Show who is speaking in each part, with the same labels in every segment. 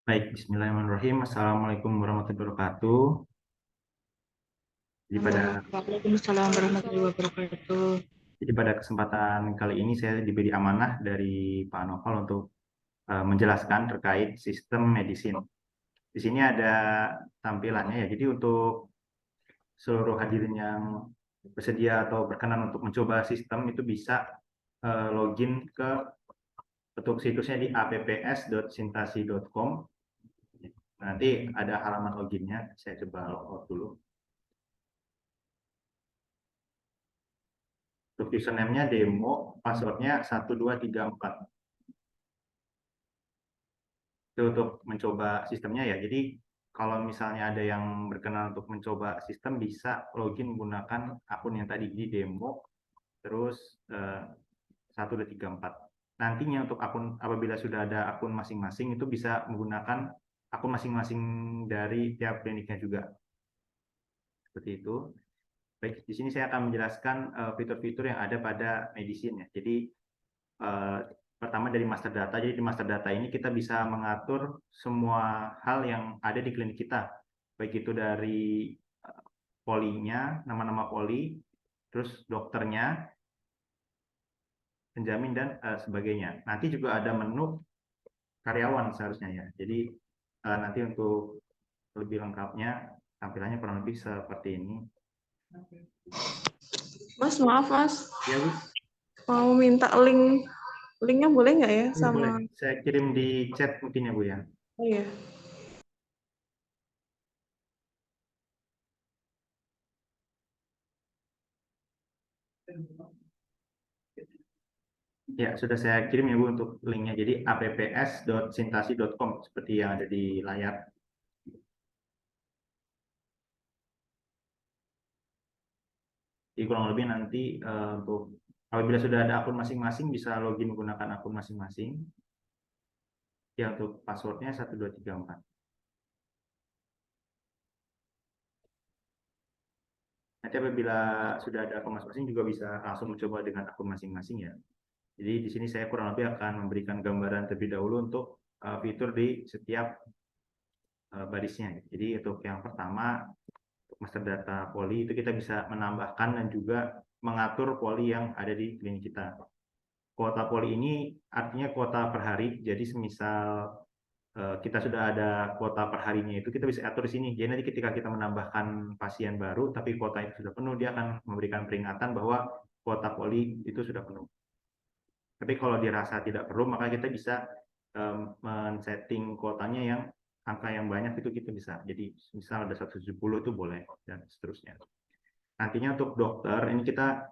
Speaker 1: Baik, Bismillahirrahmanirrahim. Assalamualaikum warahmatullahi wabarakatuh. Jadi pada
Speaker 2: Waalaikumsalam warahmatullahi wabarakatuh.
Speaker 1: jadi pada kesempatan kali ini saya diberi amanah dari Pak Noval untuk menjelaskan terkait sistem medicine. Di sini ada tampilannya ya. Jadi untuk seluruh hadirin yang bersedia atau berkenan untuk mencoba sistem itu bisa login ke untuk situsnya di apps.sintasi.com. Nanti ada halaman loginnya. Saya coba logout dulu. Untuk username-nya demo, passwordnya 1234. Itu untuk mencoba sistemnya ya. Jadi kalau misalnya ada yang berkenan untuk mencoba sistem bisa login menggunakan akun yang tadi di demo terus 1234. Nantinya untuk akun apabila sudah ada akun masing-masing itu bisa menggunakan akun masing-masing dari tiap kliniknya juga. Seperti itu. Baik, di sini saya akan menjelaskan fitur-fitur yang ada pada medicine ya. Jadi eh, pertama dari master data. Jadi di master data ini kita bisa mengatur semua hal yang ada di klinik kita, baik itu dari polinya, nama-nama poli, terus dokternya, penjamin dan sebagainya. Nanti juga ada menu karyawan seharusnya ya. Jadi nanti untuk lebih lengkapnya tampilannya kurang lebih seperti ini.
Speaker 2: Mas, maaf Mas,
Speaker 1: Ya Bu,
Speaker 2: mau minta linknya boleh nggak ya
Speaker 1: ya
Speaker 2: sama?
Speaker 1: boleh. Saya kirim di chat mungkin ya Bu ya.
Speaker 2: Oh iya.
Speaker 1: Ya, sudah saya kirim ya Bu untuk linknya. Jadi apps.sintasi.com seperti yang ada di layar. Jadi kurang lebih nanti untuk apabila sudah ada akun masing-masing bisa login menggunakan akun masing-masing. Ya untuk passwordnya 1234. Nanti apabila sudah ada akun masing-masing juga bisa langsung mencoba dengan akun masing-masing ya. Jadi di sini saya kurang lebih akan memberikan gambaran terlebih dahulu untuk fitur di setiap barisnya. Jadi untuk yang pertama, untuk master data poli itu kita bisa menambahkan dan juga mengatur poli yang ada di klinik kita. Kuota poli ini artinya kuota per hari. Jadi semisal kita sudah ada kuota per harinya itu kita bisa atur di sini. Jadi nanti ketika kita menambahkan pasien baru tapi kuota itu sudah penuh, dia akan memberikan peringatan bahwa kuota poli itu sudah penuh. Tapi kalau dirasa tidak perlu, maka kita bisa men-setting kuotanya yang angka yang banyak itu kita bisa. Jadi misal ada 170 itu boleh dan seterusnya. Nantinya untuk dokter ini kita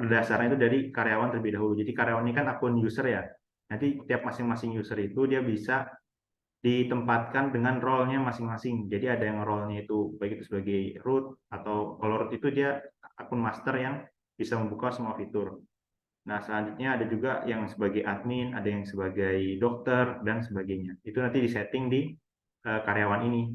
Speaker 1: berdasarnya itu dari karyawan terlebih dahulu. Jadi karyawan ini kan akun user ya. Nanti tiap masing-masing user itu dia bisa ditempatkan dengan role-nya masing-masing. Jadi ada yang role-nya itu baik itu sebagai root atau kalau root itu dia akun master yang bisa membuka semua fitur. Nah, selanjutnya ada juga yang sebagai admin, ada yang sebagai dokter dan sebagainya. Itu nanti disetting di karyawan ini.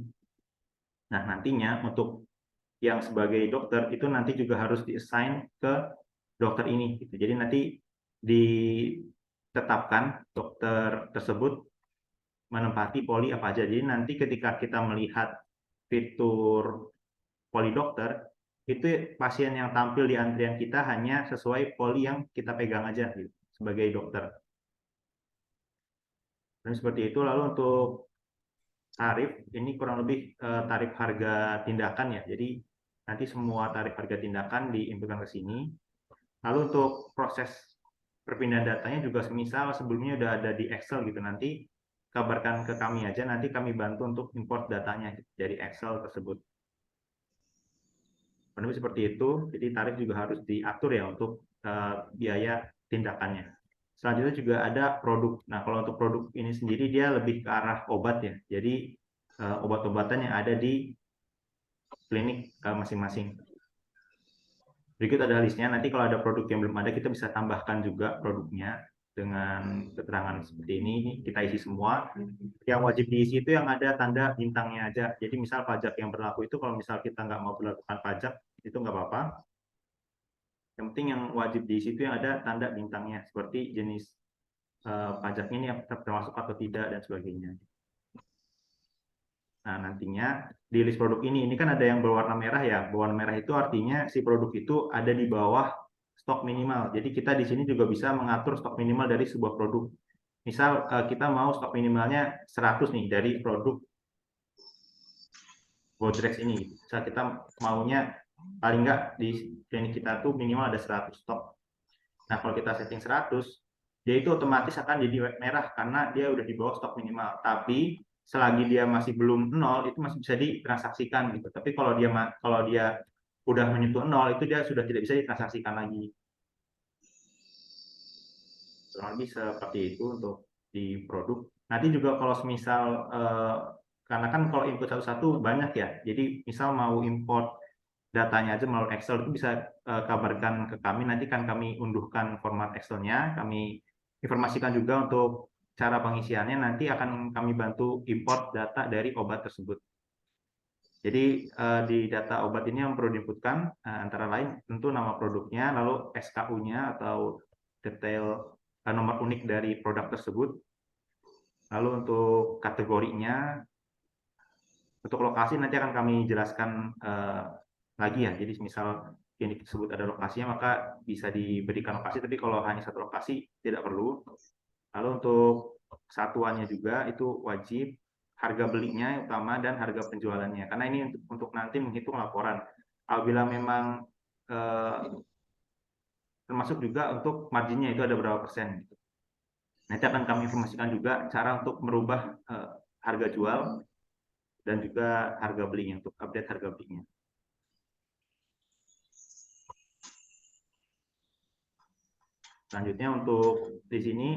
Speaker 1: Nah, nantinya untuk yang sebagai dokter itu nanti juga harus diassign ke dokter ini gitu. Jadi nanti ditetapkan dokter tersebut menempati poli apa aja. Jadi nanti ketika kita melihat fitur poli dokter, itu pasien yang tampil di antrian kita hanya sesuai poli yang kita pegang aja gitu, sebagai dokter. Dan seperti itu. Lalu untuk tarif, ini kurang lebih tarif harga tindakan ya. Jadi nanti semua tarif harga tindakan diinputkan ke sini. Lalu untuk proses perpindahan datanya juga semisal sebelumnya udah ada di Excel gitu, nanti kabarkan ke kami aja, nanti kami bantu untuk import datanya dari Excel tersebut. Kurang seperti itu, jadi tarif juga harus diatur ya untuk biaya tindakannya. Selanjutnya juga ada produk. Nah, kalau untuk produk ini sendiri dia lebih ke arah obat ya. Jadi obat-obatan yang ada di klinik masing-masing. Berikut ada listnya. Nanti kalau ada produk yang belum ada, kita bisa tambahkan juga produknya dengan keterangan seperti ini. Kita isi semua. Yang wajib diisi itu yang ada tanda bintangnya aja. Jadi misal pajak yang berlaku itu kalau misal kita nggak mau melakukan pajak, itu nggak apa-apa. Yang penting yang wajib diisi itu yang ada tanda bintangnya, seperti jenis pajaknya ini termasuk atau tidak dan sebagainya. Nah, nantinya di list produk ini kan ada yang berwarna merah ya. Berwarna merah itu artinya si produk itu ada di bawah stok minimal. Jadi kita di sini juga bisa mengatur stok minimal dari sebuah produk. Misal kita mau stok minimalnya 100 nih dari produk Godrex ini. Misal kita maunya paling nggak di klinik kita tuh minimal ada 100 stok. Nah, kalau kita setting 100, dia itu otomatis akan jadi merah karena dia udah di bawah stok minimal. Tapi selagi dia masih belum nol, itu masih bisa ditransaksikan gitu. Tapi kalau dia udah menyentuh nol, itu dia sudah tidak bisa ditransaksikan lagi. Kurang lebih seperti itu untuk di produk. Nanti juga kalau semisal karena kan kalau input satu-satu banyak ya. Jadi misal mau import datanya aja melalui Excel itu bisa kabarkan ke kami. Nanti kan kami unduhkan format Excel-nya. Kami informasikan juga untuk cara pengisiannya. Nanti akan kami bantu import data dari obat tersebut. Jadi di data obat ini yang perlu diinputkan antara lain tentu nama produknya, lalu SKU-nya atau detail nomor unik dari produk tersebut. Lalu untuk kategorinya, untuk lokasi nanti akan kami jelaskan lagi ya. Jadi misal klinik tersebut ada lokasinya maka bisa diberikan lokasi, tapi kalau hanya satu lokasi tidak perlu. Lalu untuk satuannya juga itu wajib, harga belinya yang utama dan harga penjualannya. Karena ini untuk nanti menghitung laporan. Apabila memang termasuk juga untuk marginnya itu ada berapa persen. Gitu. Nanti akan kami informasikan juga cara untuk merubah harga jual dan juga harga belinya, untuk update harga belinya. Selanjutnya untuk di sini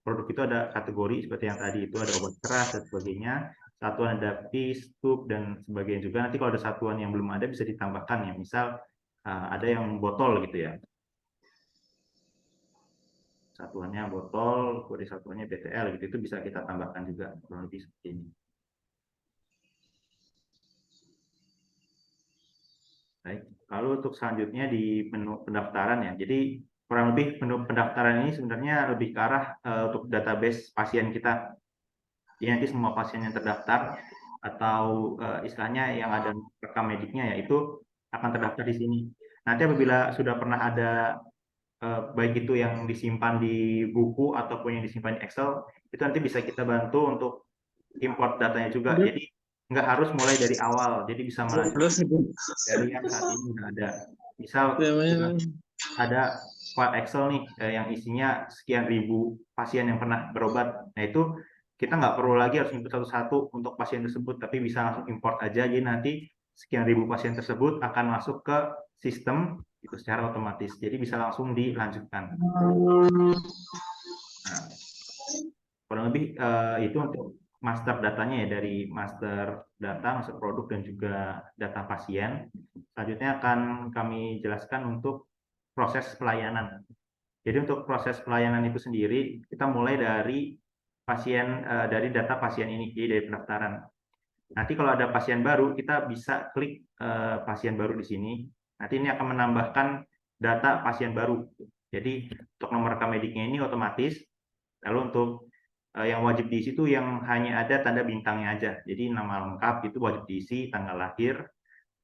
Speaker 1: produk itu ada kategori seperti yang tadi itu ada obat keras dan sebagainya. Satuan ada pis, tube dan sebagainya juga. Nanti kalau ada satuan yang belum ada bisa ditambahkan ya. Misal ada yang botol gitu ya. Satuannya botol, kode satuannya BTL gitu. Itu bisa kita tambahkan juga kurang lebih seperti ini. Baik. Lalu untuk selanjutnya di menu pendaftaran ya. Jadi kurang lebih menu pendaftaran ini sebenarnya lebih ke arah untuk database pasien kita. Jadi nanti semua pasien yang terdaftar atau istilahnya yang ada rekam mediknya ya itu akan terdaftar di sini. Nanti apabila sudah pernah ada baik itu yang disimpan di buku ataupun yang disimpan di Excel, itu nanti bisa kita bantu untuk import datanya juga. Jadi nggak harus mulai dari awal, jadi bisa melanjutkan dari yang saat ini sudah ada. Misal ada file Excel nih yang isinya sekian ribu pasien yang pernah berobat. Nah itu kita nggak perlu lagi harus input satu-satu untuk pasien tersebut, tapi bisa langsung import aja. Jadi nanti sekian ribu pasien tersebut akan masuk ke sistem itu secara otomatis. Jadi bisa langsung dilanjutkan. Nah, kurang lebih itu untuk master datanya ya, dari master data, master produk dan juga data pasien. Selanjutnya akan kami jelaskan untuk proses pelayanan. Jadi untuk proses pelayanan itu sendiri kita mulai dari pasien dari data pasien ini, jadi dari pendaftaran. Nanti kalau ada pasien baru kita bisa klik pasien baru di sini. Nanti ini akan menambahkan data pasien baru. Jadi untuk nomor rekam mediknya ini otomatis. Lalu untuk yang wajib diisi itu yang hanya ada tanda bintangnya aja. Jadi nama lengkap itu wajib diisi, tanggal lahir,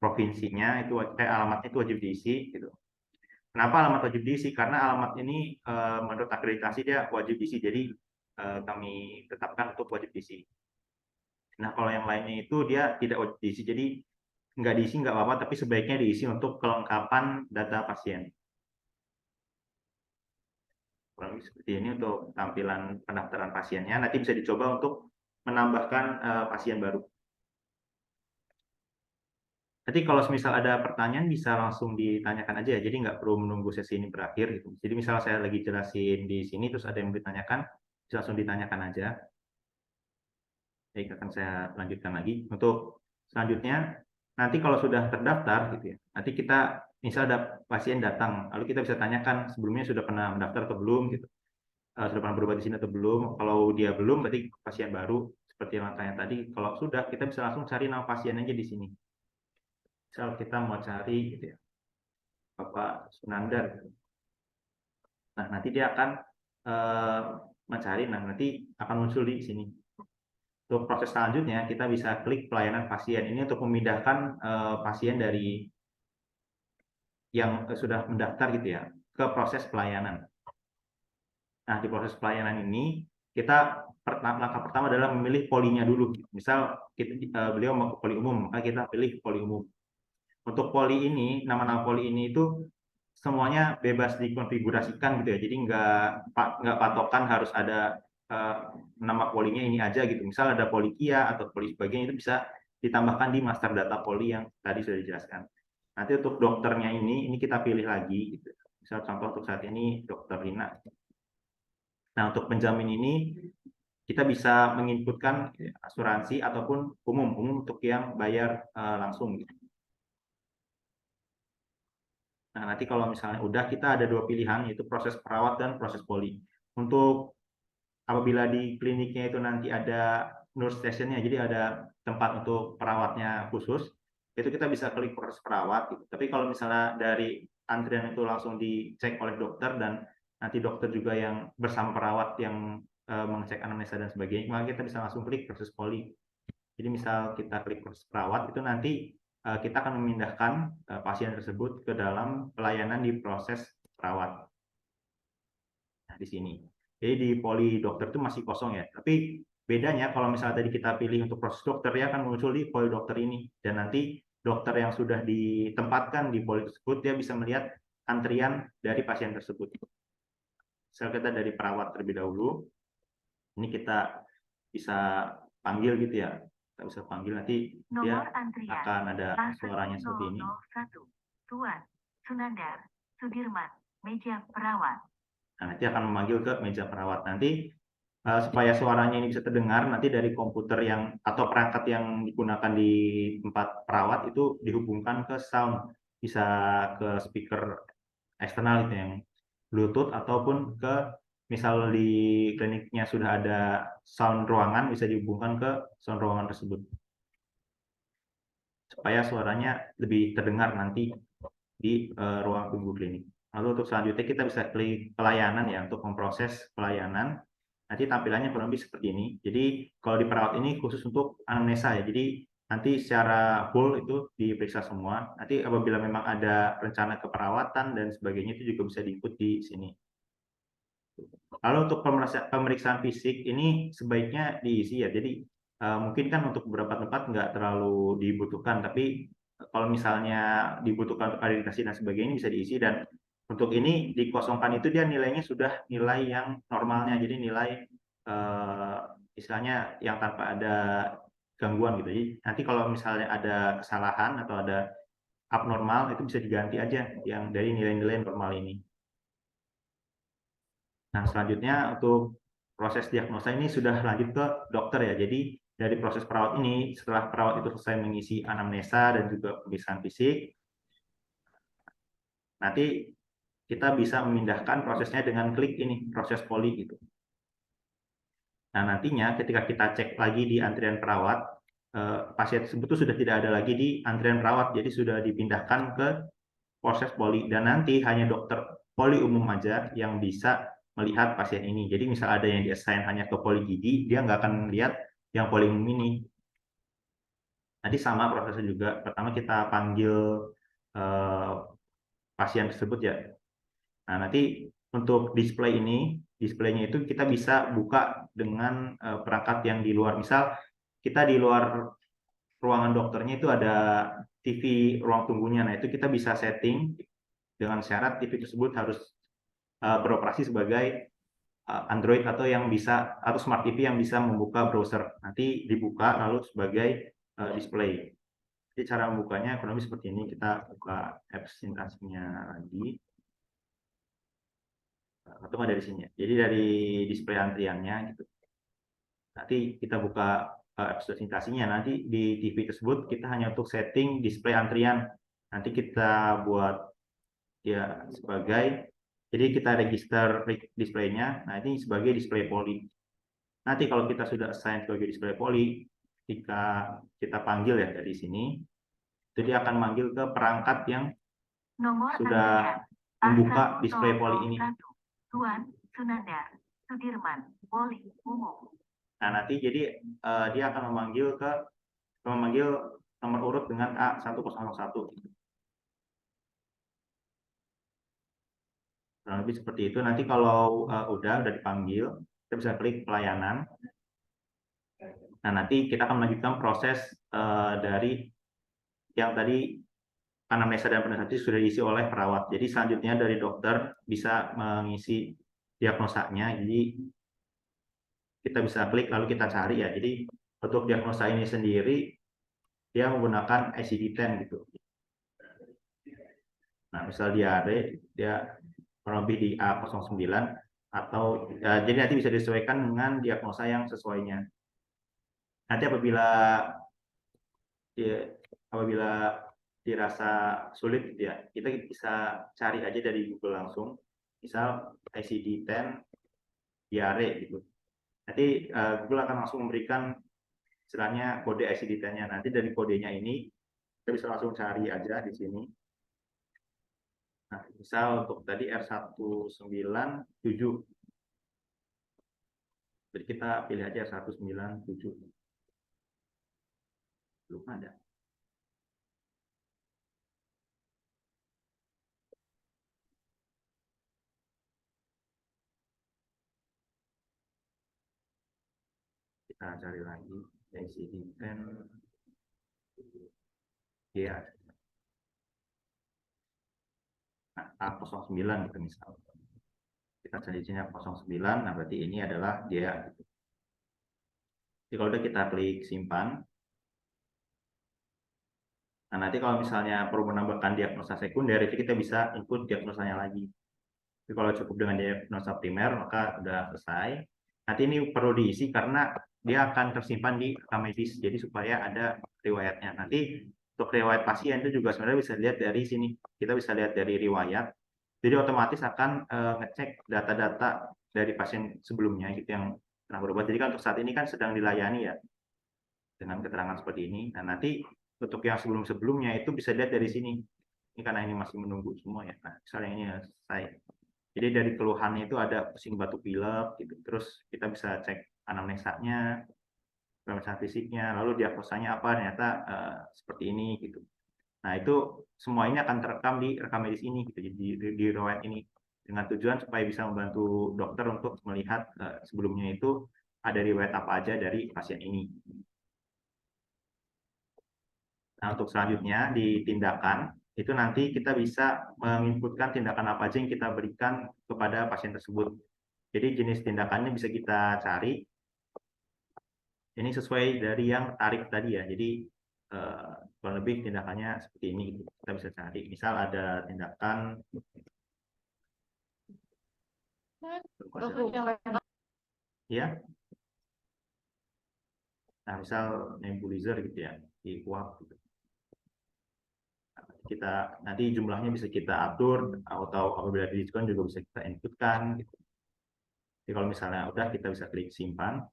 Speaker 1: provinsinya itu alamatnya itu wajib diisi gitu. Kenapa alamat wajib diisi? Karena alamat ini menurut akreditasi dia wajib diisi. Jadi kami tetapkan untuk wajib diisi. Nah kalau yang lainnya itu dia tidak wajib diisi. Jadi nggak diisi nggak apa-apa, tapi sebaiknya diisi untuk kelengkapan data pasien. Kurang lebih seperti ini untuk tampilan pendaftaran pasiennya. Nanti bisa dicoba untuk menambahkan pasien baru. Nanti kalau misal ada pertanyaan bisa langsung ditanyakan aja ya. Jadi nggak perlu menunggu sesi ini berakhir gitu. Jadi misal saya lagi jelasin di sini terus ada yang ditanyakan, bisa langsung ditanyakan aja. Baik, akan saya lanjutkan lagi. Untuk selanjutnya, nanti kalau sudah terdaftar gitu ya, nanti kita misal ada pasien datang, lalu kita bisa tanyakan sebelumnya sudah pernah mendaftar atau belum gitu. Sudah pernah berobat di sini atau belum. Kalau dia belum berarti pasien baru seperti langkahnya tadi. Kalau sudah kita bisa langsung cari nama pasien aja di sini. Misal kita mau cari gitu ya, Bapak Sunandar. Nah, nanti dia akan mencari, nah nanti akan muncul di sini. Untuk proses selanjutnya, kita bisa klik pelayanan pasien. Ini untuk memindahkan pasien dari yang sudah mendaftar gitu ya, ke proses pelayanan. Nah, di proses pelayanan ini, kita langkah pertama adalah memilih polinya dulu. Misal beliau mau ke poli umum, maka kita pilih poli umum. Untuk poli ini, nama-nama poli ini itu semuanya bebas dikonfigurasikan gitu ya. Jadi nggak patokan harus ada nama polinya ini aja gitu. Misal ada poli Kia atau poli sebagainya, itu bisa ditambahkan di master data poli yang tadi sudah dijelaskan. Nanti untuk dokternya ini kita pilih lagi gitu. Misal contoh untuk saat ini dokter Rina. Nah, untuk penjamin ini kita bisa menginputkan asuransi ataupun umum untuk yang bayar langsung gitu. Nah, nanti kalau misalnya udah, kita ada dua pilihan, yaitu proses perawat dan proses poli. Untuk apabila di kliniknya itu nanti ada nurse stationnya, jadi ada tempat untuk perawatnya khusus, itu kita bisa klik proses perawat gitu. Tapi kalau misalnya dari antrian itu langsung dicek oleh dokter dan nanti dokter juga yang bersama perawat yang mengecek anamnesa dan sebagainya, maka kita bisa langsung klik proses poli. Jadi misal kita klik proses perawat, itu nanti kita akan memindahkan pasien tersebut ke dalam pelayanan di proses perawat. Nah, di sini. Jadi di poli dokter itu masih kosong ya. Tapi bedanya kalau misalnya tadi kita pilih untuk proses dokter, ya akan muncul di poli dokter ini. Dan nanti dokter yang sudah ditempatkan di poli tersebut, dia bisa melihat antrian dari pasien tersebut. Misal kita dari perawat terlebih dahulu, ini kita bisa panggil gitu ya. Kita bisa panggil, nanti dia akan ada suaranya seperti ini.
Speaker 3: Tuan, Sunandar, Sudirman, meja perawat.
Speaker 1: Nah, nanti akan memanggil ke meja perawat. Nanti supaya suaranya ini bisa terdengar, nanti dari komputer yang atau perangkat yang digunakan di tempat perawat itu dihubungkan ke sound, bisa ke speaker eksternal itu yang Bluetooth, ataupun ke misal di kliniknya sudah ada sound ruangan, bisa dihubungkan ke sound ruangan tersebut supaya suaranya lebih terdengar nanti di ruang tunggu klinik. Lalu untuk selanjutnya kita bisa klik pelayanan ya, untuk memproses pelayanan. Nanti tampilannya kurang lebih seperti ini. Jadi kalau di perawat ini khusus untuk anamnesa ya. Jadi nanti secara full itu diperiksa semua. Nanti apabila memang ada rencana keperawatan dan sebagainya, itu juga bisa diikut di sini. Lalu untuk pemeriksaan fisik ini sebaiknya diisi ya. Jadi mungkin kan untuk beberapa tempat nggak terlalu dibutuhkan, tapi kalau misalnya dibutuhkan untuk akreditasi dan sebagainya bisa diisi. Dan untuk ini dikosongkan itu dia nilainya sudah nilai yang normalnya, jadi nilai istilahnya yang tanpa ada gangguan gitu. Jadi nanti kalau misalnya ada kesalahan atau ada abnormal, itu bisa diganti aja yang dari nilai-nilai normal ini. Nah, selanjutnya untuk proses diagnosa ini sudah lanjut ke dokter ya. Jadi dari proses perawat ini, setelah perawat itu selesai mengisi anamnesa dan juga pemeriksaan fisik, nanti kita bisa memindahkan prosesnya dengan klik ini, proses poli gitu. Nah, nantinya ketika kita cek lagi di antrian perawat, pasien tersebut sudah tidak ada lagi di antrian perawat, jadi sudah dipindahkan ke proses poli. Dan nanti hanya dokter poli umum aja yang bisa melihat pasien ini. Jadi misal ada yang di-assign hanya ke poli gigi, dia nggak akan lihat yang poli umum ini. Nanti sama prosesnya juga. Pertama kita panggil pasien tersebut ya. Nah, nanti untuk display ini, displaynya itu kita bisa buka dengan perangkat yang di luar. Misal kita di luar ruangan dokternya itu ada TV ruang tunggunya. Nah, itu kita bisa setting dengan syarat TV tersebut harus beroperasi sebagai Android atau yang bisa, atau Smart TV yang bisa membuka browser. Nanti dibuka lalu sebagai display. Jadi cara membukanya kurang lebih seperti ini. Kita buka apps instansinya lagi. Atau nggak dari sini ya. Jadi dari display antriannya gitu. Nanti kita buka apps presentasinya. Nanti di TV tersebut kita hanya untuk setting display antrian. Nanti kita buat ya sebagai, jadi kita register displaynya. Nah, ini sebagai display poli. Nanti kalau kita sudah assign sebagai display poli, ketika kita panggil ya dari sini, itu dia akan manggil ke perangkat yang sudah membuka display poli ini.
Speaker 3: Tuan, Sunandar, Sudirman, poli umum.
Speaker 1: Nah, nanti jadi dia akan memanggil nomor urut dengan A1001. Kurang lebih seperti itu. Nanti kalau udah dipanggil, kita bisa klik pelayanan. Nah, nanti kita akan melanjutkan proses dari yang tadi anamnesa dan penetrasi sudah diisi oleh perawat. Jadi selanjutnya dari dokter bisa mengisi diagnosanya. Jadi kita bisa klik lalu kita cari ya. Jadi untuk diagnosa ini sendiri dia menggunakan ICD-10 gitu. Nah, misal diare dia kurang lebih di A09 atau jadi nanti bisa disesuaikan dengan diagnosa yang sesuainya. Nanti apabila dirasa sulit gitu ya, kita bisa cari aja dari Google langsung, misal ICD-10 diare gitu. Nanti Google akan langsung memberikan istilahnya kode ICD-10-nya. Nanti dari kodenya ini kita bisa langsung cari aja di sini. Nah, misal untuk tadi R197. Jadi kita pilih aja R197. Belum ada. Kita cari lagi ICD-10. Ya. Nah, A09 gitu misal. Kita cari di sini A09, nah berarti ini adalah dia. Jadi kalau udah kita klik simpan. Nah, nanti kalau misalnya perlu menambahkan diagnosa sekunder, itu kita bisa input diagnosanya lagi. Jadi kalau cukup dengan diagnosa primer, maka sudah selesai. Nanti ini perlu diisi karena dia akan tersimpan di rekam medis, jadi supaya ada riwayatnya. Nanti untuk riwayat pasien itu juga sebenarnya bisa dilihat dari sini. Kita bisa lihat dari riwayat. Jadi otomatis akan ngecek data-data dari pasien sebelumnya gitu yang pernah berobat. Jadi kan untuk saat ini kan sedang dilayani ya dengan keterangan seperti ini. Nah, nanti untuk yang sebelum-sebelumnya itu bisa dilihat dari sini. Ini karena ini masih menunggu semua ya. Nah, misalnya ini selesai. Jadi dari keluhannya itu ada pusing batuk pilek gitu. Terus kita bisa cek anamnesanya, pemeriksaan fisiknya, lalu diagnosanya apa, ternyata seperti ini gitu. Nah, itu semua ini akan terekam di rekam medis ini gitu. Jadi di riwayat ini dengan tujuan supaya bisa membantu dokter untuk melihat sebelumnya itu ada riwayat apa aja dari pasien ini. Nah, untuk selanjutnya di tindakan, itu nanti kita bisa menginputkan tindakan apa aja yang kita berikan kepada pasien tersebut. Jadi jenis tindakannya bisa kita cari. Ini sesuai dari yang tarif tadi ya. Jadi kurang lebih tindakannya seperti ini. Kita bisa cari. Misal ada tindakan ya. Nah, misal nebulizer gitu ya, di uap gitu. Kita nanti jumlahnya bisa kita atur atau apabila diskon juga bisa kita inputkan gitu. Jadi kalau misalnya udah kita bisa klik simpan.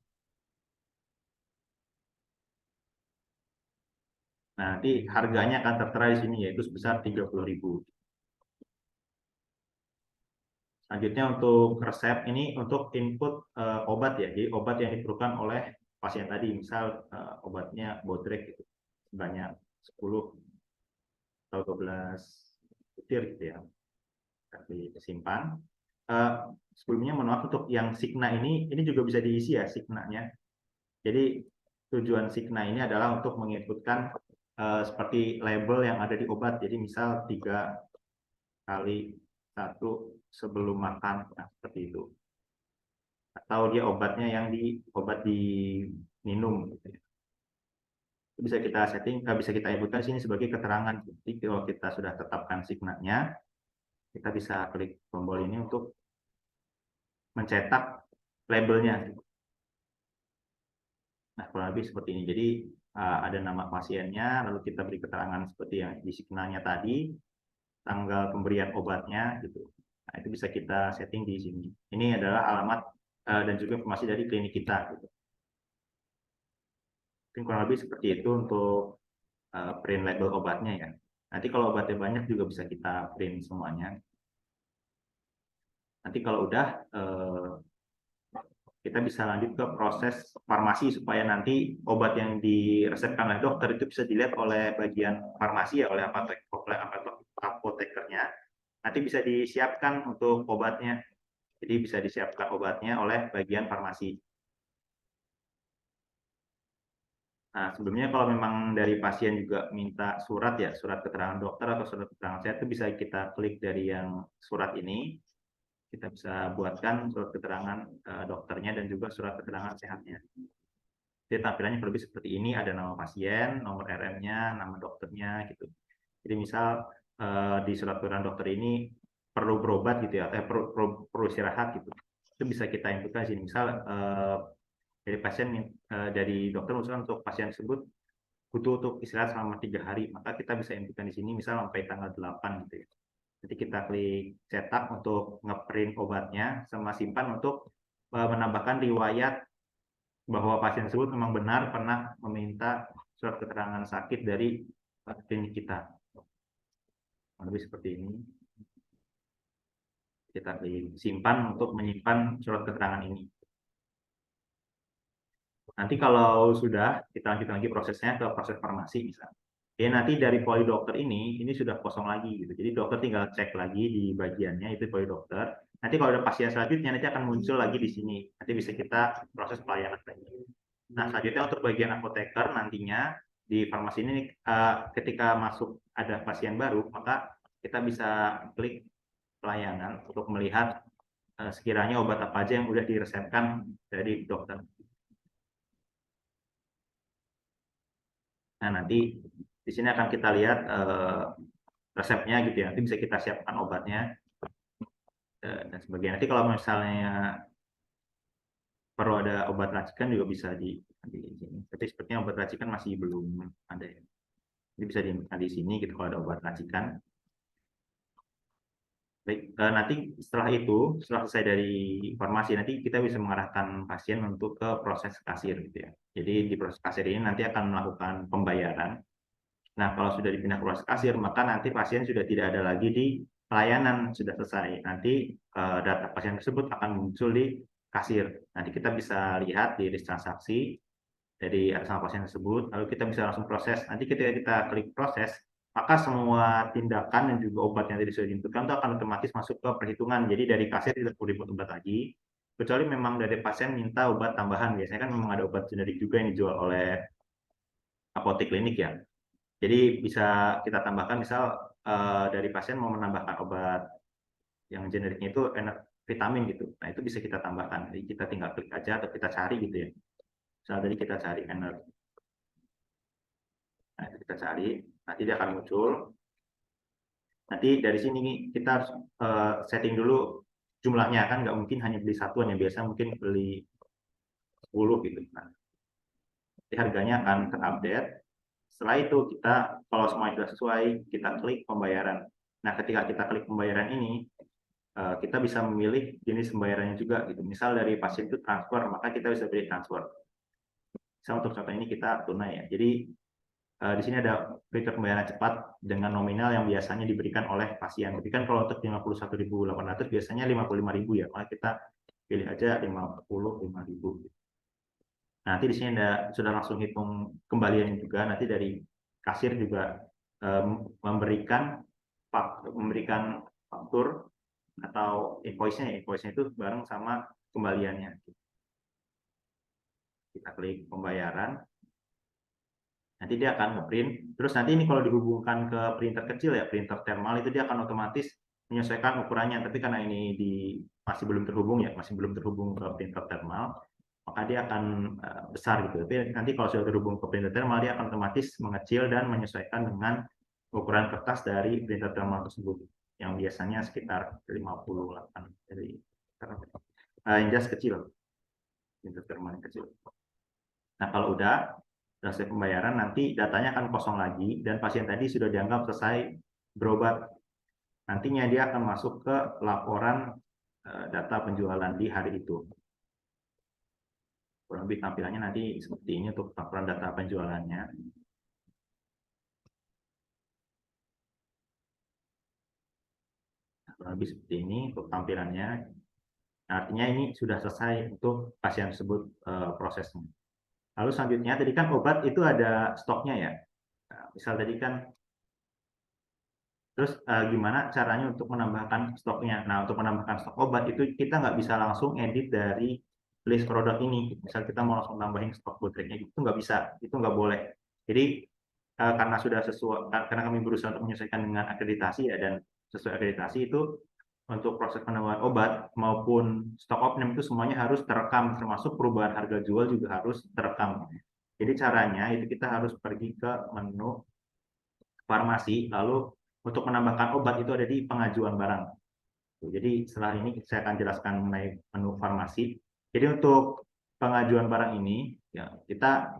Speaker 1: Nah, nanti harganya akan tertera di sini yaitu sebesar 30.000. Selanjutnya untuk resep ini untuk input obat ya. Jadi obat yang diperlukan oleh pasien tadi, misal obatnya Bodrek gitu, sebanyak 10 atau 12 butir gitu ya. Tapi disimpan. Sebelumnya mohon maaf untuk yang Signa ini juga bisa diisi ya Signanya. Jadi tujuan Signa ini adalah untuk menginputkan seperti label yang ada di obat. Jadi misal 3 kali 1 sebelum makan, nah, seperti itu. Atau dia obatnya yang obat diminum. Gitu ya. Bisa kita setting, bisa kita inputkan sini sebagai keterangan. Jadi kalau kita sudah tetapkan signanya, kita bisa klik tombol ini untuk mencetak labelnya. Nah, kurang lebih seperti ini. Jadi ada nama pasiennya, lalu kita beri keterangan seperti yang di signalnya tadi, tanggal pemberian obatnya, gitu. Nah, itu bisa kita setting di sini. Ini adalah alamat dan juga informasi dari klinik kita. Gitu. Mungkin kurang lebih seperti itu untuk print label obatnya ya. Nanti kalau obatnya banyak juga bisa kita print semuanya. Nanti kalau udah kita bisa lanjut ke proses farmasi supaya nanti obat yang diresepkan oleh dokter itu bisa dilihat oleh bagian farmasi ya, oleh apotekernya. Nanti bisa disiapkan untuk obatnya. Jadi bisa disiapkan obatnya oleh bagian farmasi. Nah, sebelumnya kalau memang dari pasien juga minta surat ya, surat keterangan dokter atau surat keterangan sehat itu bisa kita klik dari yang surat ini. Kita bisa buatkan surat keterangan dokternya dan juga surat keterangan sehatnya. Jadi tampilannya lebih seperti ini, ada nama pasien, nomor RM-nya, nama dokternya gitu. Jadi misal di surat keterangan dokter ini perlu berobat gitu ya, perlu istirahat gitu. Itu bisa kita inputkan di sini. Misal dari pasien dari dokter misalkan untuk pasien tersebut butuh untuk istirahat selama 3 hari, maka kita bisa inputkan di sini misal sampai tanggal 8 gitu ya. Jadi kita klik cetak untuk ngeprint obatnya sama simpan untuk menambahkan riwayat bahwa pasien tersebut memang benar pernah meminta surat keterangan sakit dari klinik kita. Lebih seperti ini. Kita klik simpan untuk menyimpan surat keterangan ini. Nanti kalau sudah, kita lanjut lagi prosesnya ke proses farmasi misalnya. Ya nanti dari poli dokter ini sudah kosong lagi gitu. Jadi dokter tinggal cek lagi di bagiannya itu poli dokter. Nanti kalau ada pasien selanjutnya nanti akan muncul lagi di sini. Nanti bisa kita proses pelayanan lagi. Nah selanjutnya untuk bagian apoteker nantinya di farmasi ini ketika masuk ada pasien baru maka kita bisa klik pelayanan untuk melihat sekiranya obat apa aja yang udah diresepkan dari dokter. Nah, nanti di sini akan kita lihat resepnya gitu ya. Nanti bisa kita siapkan obatnya dan sebagainya. Nanti kalau misalnya perlu ada obat racikan juga bisa di sini. Tapi sepertinya obat racikan masih belum ada ya. Jadi bisa di sini gitu kalau ada obat racikan. Baik, nanti setelah itu, setelah selesai dari farmasi, nanti kita bisa mengarahkan pasien untuk ke proses kasir gitu ya. Jadi di proses kasir ini nanti akan melakukan pembayaran. Nah, kalau sudah dipindah ke proses kasir, maka nanti pasien sudah tidak ada lagi di pelayanan, sudah selesai. Nanti data pasien tersebut akan muncul di kasir. Nanti kita bisa lihat di list transaksi dari atas nama pasien tersebut, lalu kita bisa langsung proses. Nanti ketika kita klik proses, maka semua tindakan dan juga obat yang tadi sudah diinputkan itu akan otomatis masuk ke perhitungan. Jadi dari kasir tidak perlu diinput obat lagi, kecuali memang dari pasien minta obat tambahan. Biasanya kan memang ada obat generik juga yang dijual oleh apotek klinik ya. Jadi bisa kita tambahkan misal dari pasien mau menambahkan obat yang generiknya itu vitamin gitu. Nah itu bisa kita tambahkan. Jadi kita tinggal klik aja atau kita cari gitu ya. Misal tadi kita cari energi. Nah itu kita cari, nanti dia akan muncul. Nanti dari sini kita harus setting dulu jumlahnya, kan nggak mungkin hanya beli satu, hanya biasa mungkin beli 10 gitu. Nah, jadi harganya akan terupdate. Setelah itu kita kalau semua sudah sesuai, kita klik pembayaran. Nah, ketika kita klik pembayaran ini, kita bisa memilih jenis pembayarannya juga gitu. Misal dari pasien itu transfer, maka kita bisa pilih transfer. Misal untuk contoh ini kita tunai ya. Jadi di sini ada fitur pembayaran cepat dengan nominal yang biasanya diberikan oleh pasien. Tapi kan kalau untuk 51.800 biasanya 55.000 ya. Maka kita pilih aja 55.000. Nanti di sini sudah langsung hitung kembalian juga. Nanti dari kasir juga memberikan faktur atau invoice-nya itu bareng sama kembaliannya. Kita klik pembayaran. Nanti dia akan ngeprint. Terus nanti ini kalau dihubungkan ke printer kecil ya, printer thermal itu dia akan otomatis menyesuaikan ukurannya. Tapi karena ini masih belum terhubung ya, masih belum terhubung ke printer thermal, maka dia akan besar gitu. Tapi nanti kalau sudah terhubung ke printer thermal, dia akan otomatis mengecil dan menyesuaikan dengan ukuran kertas dari printer thermal tersebut, yang biasanya sekitar 58 dari yang jelas kecil, printer thermal yang kecil. Nah kalau udah selesai pembayaran, nanti datanya akan kosong lagi dan pasien tadi sudah dianggap selesai berobat. Nantinya dia akan masuk ke laporan data penjualan di hari itu. Kurang lebih tampilannya nanti seperti ini untuk laporan data penjualannya. Kurang lebih seperti ini untuk tampilannya. Nah, artinya ini sudah selesai untuk pasien tersebut prosesnya. Lalu selanjutnya tadi kan obat itu ada stoknya ya. Nah, misal tadi kan terus gimana caranya untuk menambahkan stoknya. Nah, untuk menambahkan stok obat itu kita nggak bisa langsung edit dari list produk ini. Misal kita mau langsung nambahin stok Bodrek-nya itu nggak bisa, itu nggak boleh. Jadi karena sudah sesuai, karena kami berusaha untuk menyesuaikan dengan akreditasi ya, dan sesuai akreditasi itu untuk proses penambahan obat maupun stok opname itu semuanya harus terekam, termasuk perubahan harga jual juga harus terekam. Jadi caranya itu kita harus pergi ke menu farmasi, lalu untuk menambahkan obat itu ada di pengajuan barang. Jadi setelah ini saya akan jelaskan mengenai menu farmasi. Jadi untuk pengajuan barang ini, ya kita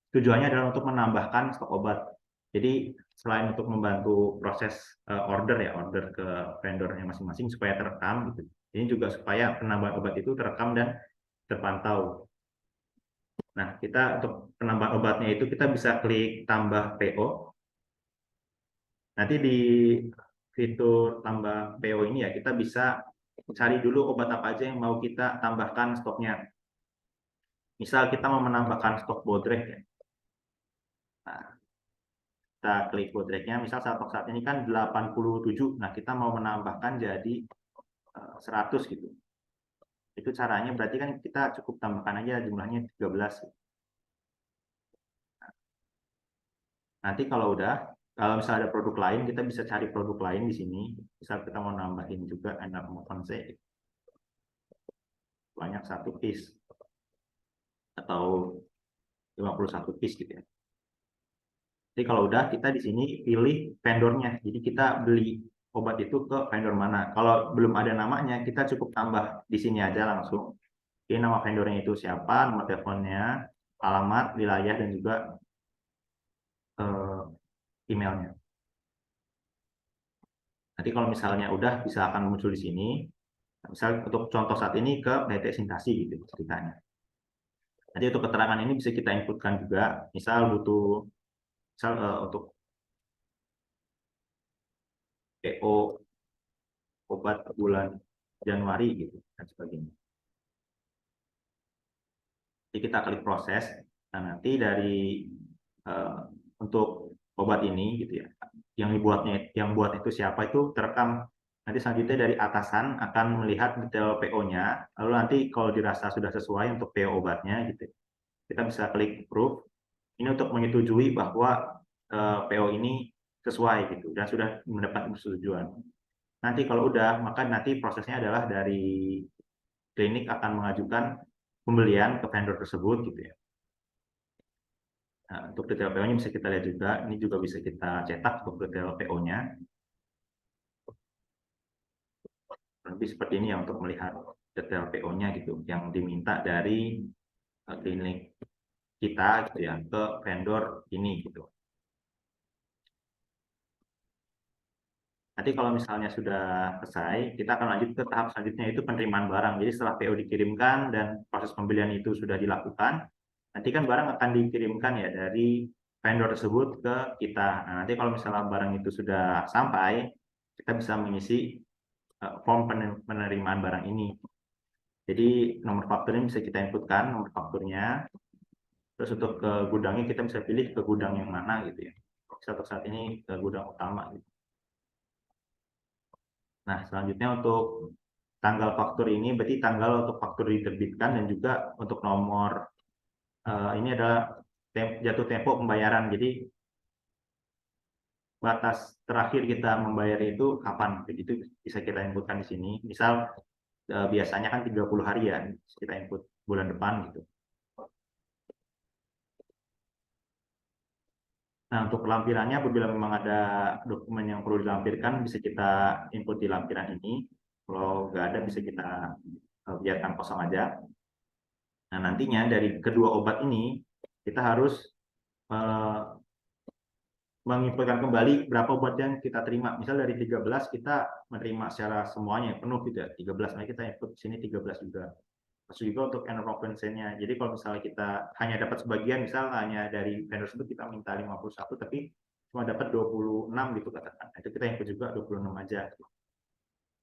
Speaker 1: tujuannya adalah untuk menambahkan stok obat. Jadi selain untuk membantu proses order ke vendornya masing-masing supaya terekam gitu. Ini juga supaya penambahan obat itu terekam dan terpantau. Nah, kita untuk penambahan obatnya itu kita bisa klik tambah PO. Nanti di fitur tambah PO ini ya kita bisa cari dulu obat apa aja yang mau kita tambahkan stoknya. Misal kita mau menambahkan stok Bodrek ya. Nah, kita klik Bodreknya, misal stok saat ini kan 87. Nah, kita mau menambahkan jadi 100 gitu. Itu caranya berarti kan kita cukup tambahkan aja jumlahnya 13. Nanti kalau misalnya ada produk lain, kita bisa cari produk lain di sini. Misal kita mau nambahin juga Enermoconse banyak 1 piece atau 51 piece gitu ya. Jadi kalau udah kita di sini pilih vendornya. Jadi kita beli obat itu ke vendor mana. Kalau belum ada namanya, kita cukup tambah di sini aja langsung. Jadi nama vendornya itu siapa, nomor teleponnya, alamat, wilayah, dan juga emailnya. Nanti kalau misalnya udah bisa akan muncul di sini. Misal untuk contoh saat ini ke PT Sintasi gitu ceritanya. Nanti untuk keterangan ini bisa kita inputkan juga. Misal untuk PO obat bulan Januari gitu dan sebagainya. Jadi kita klik proses. Nah, nanti dari untuk obat ini gitu ya, yang buat itu siapa itu terekam. Nanti selanjutnya dari atasan akan melihat detail PO-nya. Lalu nanti kalau dirasa sudah sesuai untuk PO obatnya gitu, kita bisa klik approve. Ini untuk menyetujui bahwa PO ini sesuai gitu dan sudah mendapat persetujuan. Nanti kalau udah, maka nanti prosesnya adalah dari klinik akan mengajukan pembelian ke vendor tersebut gitu ya. Nah, untuk detail PO-nya bisa kita lihat juga. Ini juga bisa kita cetak untuk detail PO-nya. Lebih seperti ini ya untuk melihat detail PO-nya gitu, yang diminta dari klinik kita gitu ya ke vendor ini gitu. Nanti kalau misalnya sudah selesai, kita akan lanjut ke tahap selanjutnya, itu penerimaan barang. Jadi setelah PO dikirimkan dan proses pembelian itu sudah dilakukan, nanti kan barang akan dikirimkan ya dari vendor tersebut ke kita. Nah, nanti kalau misalnya barang itu sudah sampai, kita bisa mengisi form penerimaan barang ini. Jadi nomor fakturnya bisa kita inputkan, nomor fakturnya. Terus untuk ke gudangnya kita bisa pilih ke gudang yang mana gitu ya. Untuk saat ini ke gudang utama gitu. Nah, selanjutnya untuk tanggal faktur ini berarti tanggal untuk faktur diterbitkan dan juga untuk nomor ini adalah jatuh tempo pembayaran. Jadi batas terakhir kita membayar itu kapan? Begitu bisa kita inputkan di sini. Misal biasanya kan 30 hari ya, kita input bulan depan gitu. Nah, untuk lampirannya apabila memang ada dokumen yang perlu dilampirkan bisa kita input di lampiran ini. Kalau nggak ada bisa kita biarkan kosong aja. Nah, nantinya dari kedua obat ini kita harus menginputkan kembali berapa obat yang kita terima. Misal dari 13 kita menerima secara semuanya penuh gitu ya. 13, nah kita input sini 13 juga. Terus juga untuk Enermoconse-nya. Jadi kalau misalnya kita hanya dapat sebagian, misal hanya dari vendor tersebut kita minta 51 tapi cuma dapat 26 gitu katakan. Itu kita input juga 26 aja.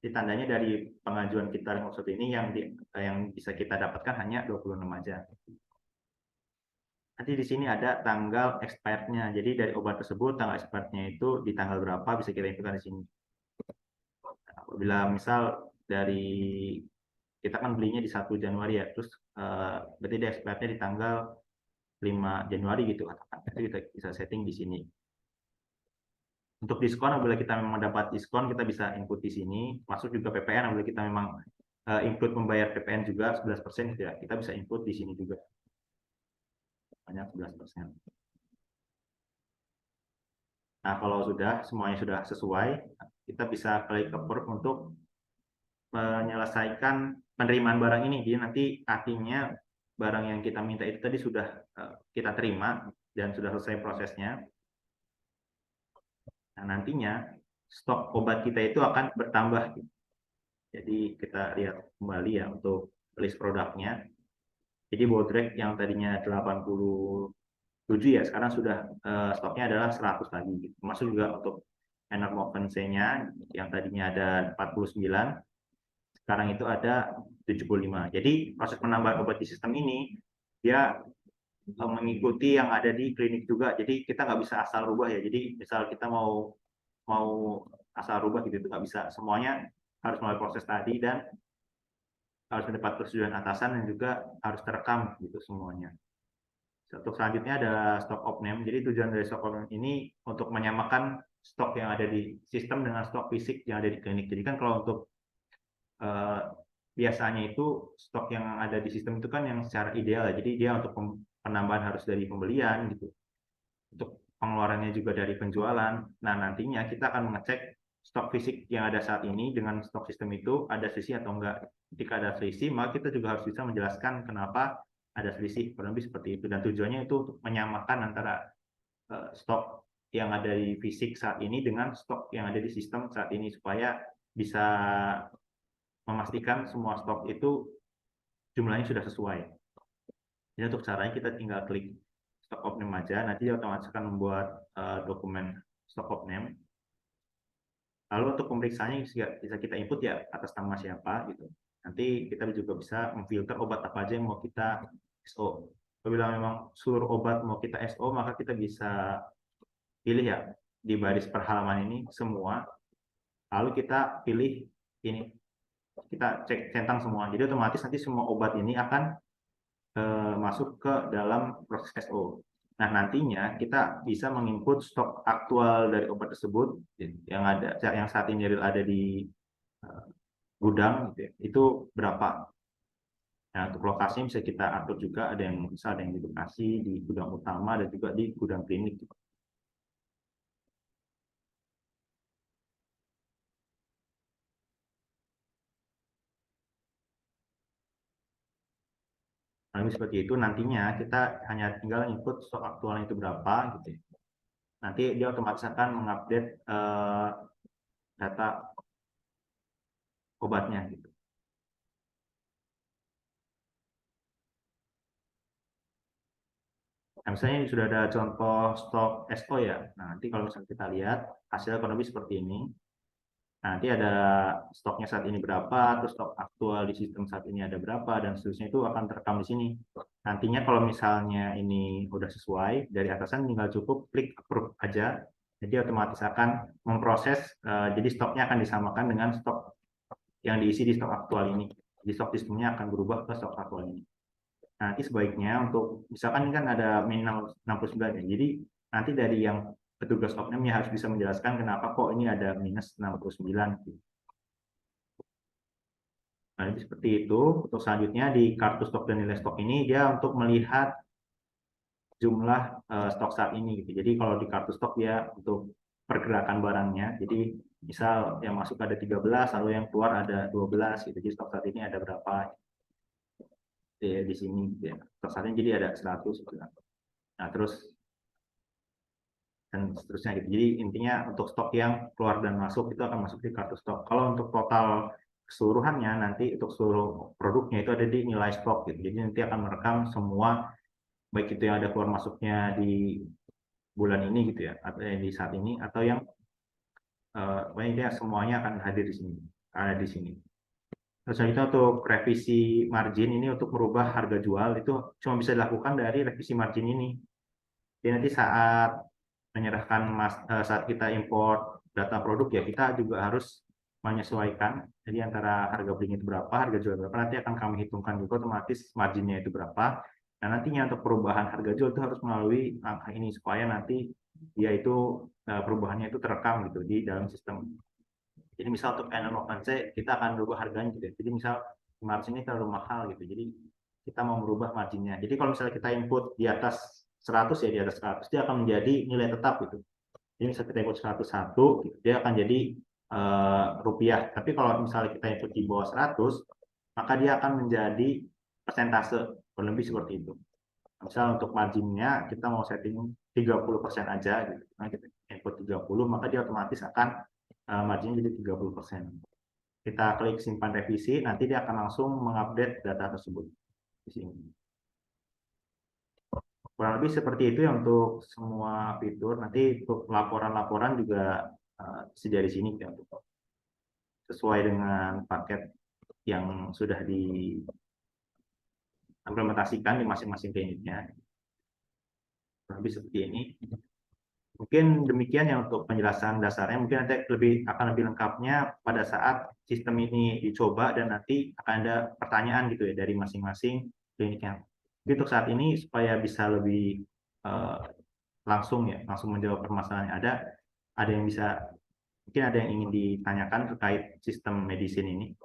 Speaker 1: Di tandanya dari pengajuan kita maksud ini yang bisa kita dapatkan hanya 26 aja. Nanti di sini ada tanggal expirednya. Jadi dari obat tersebut tanggal expirednya itu di tanggal berapa bisa kita inputkan di sini. Apabila misal dari kita kan belinya di 1 Januari ya, terus berarti dia expirednya di tanggal 5 Januari gitu katakan. Itu kita bisa setting di sini. Untuk diskon, apabila kita memang dapat diskon, kita bisa input di sini. Masuk juga PPN, apabila kita memang include membayar PPN juga 11% gitu ya, kita bisa input di sini juga. Banyak 11%. Nah, kalau semuanya sudah sesuai, kita bisa klik ke Approve untuk menyelesaikan penerimaan barang ini. Jadi nanti artinya barang yang kita minta itu tadi sudah kita terima dan sudah selesai prosesnya. Nah, nantinya stok obat kita itu akan bertambah. Jadi kita lihat kembali ya untuk list produknya. Jadi Bodrek yang tadinya 87 ya, sekarang sudah stoknya adalah 100 lagi. Gitu. Termasuk juga untuk Enermoven C-nya yang tadinya ada 49, sekarang itu ada 75. Jadi proses penambahan obat di sistem ini dia mengikuti yang ada di klinik juga. Jadi kita nggak bisa asal rubah ya. Jadi misal kita mau asal rubah gitu itu nggak bisa. Semuanya harus melalui proses tadi dan harus mendapat persetujuan atasan dan juga harus terekam gitu semuanya. Untuk selanjutnya ada stok opname. Jadi tujuan dari stok opname ini untuk menyamakan stok yang ada di sistem dengan stok fisik yang ada di klinik. Jadi kan kalau untuk biasanya itu stok yang ada di sistem itu kan yang secara ideal. Jadi dia untuk penambahan harus dari pembelian gitu. Untuk pengeluarannya juga dari penjualan. Nah, nantinya kita akan mengecek stok fisik yang ada saat ini dengan stok sistem itu ada selisih atau enggak. Jika ada selisih, maka kita juga harus bisa menjelaskan kenapa ada selisih, kurang lebih seperti itu. Dan tujuannya itu untuk menyamakan antara stok yang ada di fisik saat ini dengan stok yang ada di sistem saat ini supaya bisa memastikan semua stok itu jumlahnya sudah sesuai. Jadi untuk caranya kita tinggal klik stok opname aja, nanti dia otomatis akan membuat dokumen stok opname. Lalu untuk pemeriksaannya bisa kita input ya atas nama siapa gitu. Nanti kita juga bisa memfilter obat apa aja yang mau kita SO. Apabila memang seluruh obat mau kita SO, maka kita bisa pilih ya di baris perhalaman ini semua. Lalu kita pilih ini, kita cek centang semua. Jadi otomatis nanti semua obat ini akan masuk ke dalam proses SO. Nah, nantinya kita bisa menginput stok aktual dari obat tersebut yang saat ini ada di gudang gitu ya, itu berapa. Nah, untuk lokasinya bisa kita atur juga, ada yang di Bekasi, di gudang utama, dan juga di gudang klinik. Nah, seperti itu nantinya kita hanya tinggal input stok aktualnya itu berapa gitu ya. Nanti dia otomatis akan mengupdate data obatnya gitu. Nah, misalnya ini sudah ada contoh stok SO ya. Nah, nanti kalau misalnya kita lihat hasil ekonomi seperti ini. Nah, nanti ada stoknya saat ini berapa, terus stok aktual di sistem saat ini ada berapa, dan seterusnya itu akan terekam di sini. Nantinya kalau misalnya ini udah sesuai, dari atasan tinggal cukup klik approve aja. Jadi otomatis akan memproses, jadi stoknya akan disamakan dengan stok yang diisi di stok aktual ini. Jadi stok sistemnya akan berubah ke stok aktual ini. Nanti sebaiknya untuk, misalkan ini kan ada min 69 ya, jadi nanti dari yang petugas opname harus bisa menjelaskan kenapa kok ini ada minus 69. Nah, ini seperti itu. Untuk selanjutnya di kartu stok dan nilai stok ini dia untuk melihat jumlah stok saat ini gitu. Jadi kalau di kartu stok dia untuk pergerakan barangnya. Jadi misal yang masuk ada 13, lalu yang keluar ada 12 gitu. Jadi stok saat ini ada berapa di sini gitu ya. Stok saat ini jadi ada 100 gitu. Nah, terus dan seterusnya gitu. Jadi intinya untuk stok yang keluar dan masuk itu akan masuk di kartu stok. Kalau untuk total keseluruhannya nanti untuk seluruh produknya itu ada di nilai stok gitu. Jadi nanti akan merekam semua baik itu yang ada keluar masuknya di bulan ini gitu ya, atau yang di saat ini atau yang intinya semuanya akan hadir di sini. ada di sini. Terus selanjutnya untuk revisi margin ini untuk merubah harga jual itu cuma bisa dilakukan dari revisi margin ini. Jadi nanti saat kita import data produk ya kita juga harus menyesuaikan. Jadi antara harga belinya itu berapa, harga jual berapa, nanti akan kami hitungkan juga otomatis marginnya itu berapa. Nah nantinya untuk perubahan harga jual itu harus melalui angka ini supaya nanti dia itu perubahannya itu terekam gitu di dalam sistem. Jadi misal untuk N01 C kita akan berubah harganya gitu. Jadi misal margin ini terlalu mahal gitu. Jadi kita mau merubah marginnya. Jadi kalau misalnya kita input di atas 100 ya di atas 100 dia akan menjadi nilai tetap gitu. Jadi misalnya kita input 101 gitu, dia akan jadi rupiah. Tapi kalau misalnya kita input di bawah 100 maka dia akan menjadi persentase kurang lebih seperti itu. Misal untuk marginnya kita mau setting 30% aja gitu. Nah, kita input 30 maka dia otomatis akan marginnya jadi 30%. Kita klik simpan revisi, nanti dia akan langsung mengupdate data tersebut di sini. Kurang lebih seperti itu ya untuk semua fitur. Nanti untuk laporan-laporan juga sedia di sini ya, untuk sesuai dengan paket yang sudah diimplementasikan di masing-masing kliniknya. Kurang lebih seperti ini. Mungkin demikian ya untuk penjelasan dasarnya. Mungkin nanti akan lebih lengkapnya pada saat sistem ini dicoba dan nanti akan ada pertanyaan gitu ya dari masing-masing kliniknya. Jadi untuk saat ini supaya bisa lebih langsung menjawab permasalahan yang ada yang mungkin ada yang ingin ditanyakan terkait sistem medicine ini.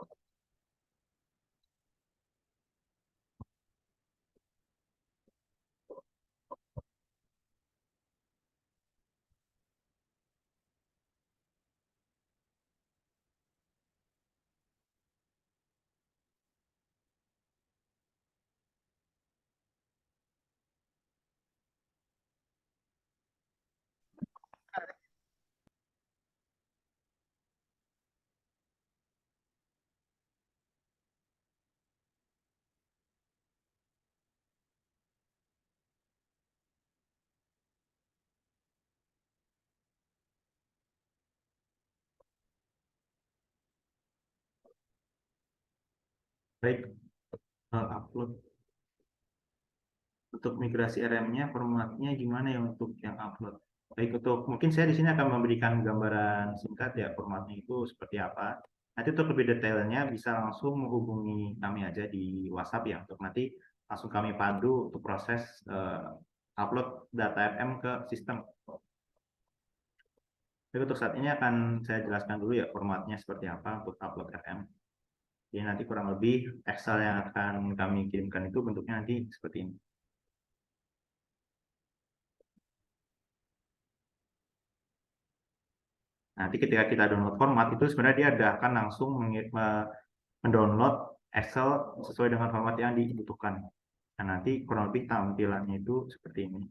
Speaker 1: Baik, upload untuk migrasi RM-nya formatnya gimana ya untuk yang upload? Baik, untuk mungkin saya di sini akan memberikan gambaran singkat ya formatnya itu seperti apa. Nanti untuk lebih detailnya bisa langsung menghubungi kami aja di WhatsApp ya untuk nanti langsung kami pandu untuk proses upload data RM ke sistem. Jadi untuk saat ini akan saya jelaskan dulu ya formatnya seperti apa untuk upload RM. Jadi nanti kurang lebih Excel yang akan kami kirimkan itu bentuknya nanti seperti ini. Nanti ketika kita download format itu sebenarnya dia akan langsung mendownload Excel sesuai dengan format yang dibutuhkan. Nah, nanti kurang lebih tampilannya itu seperti ini.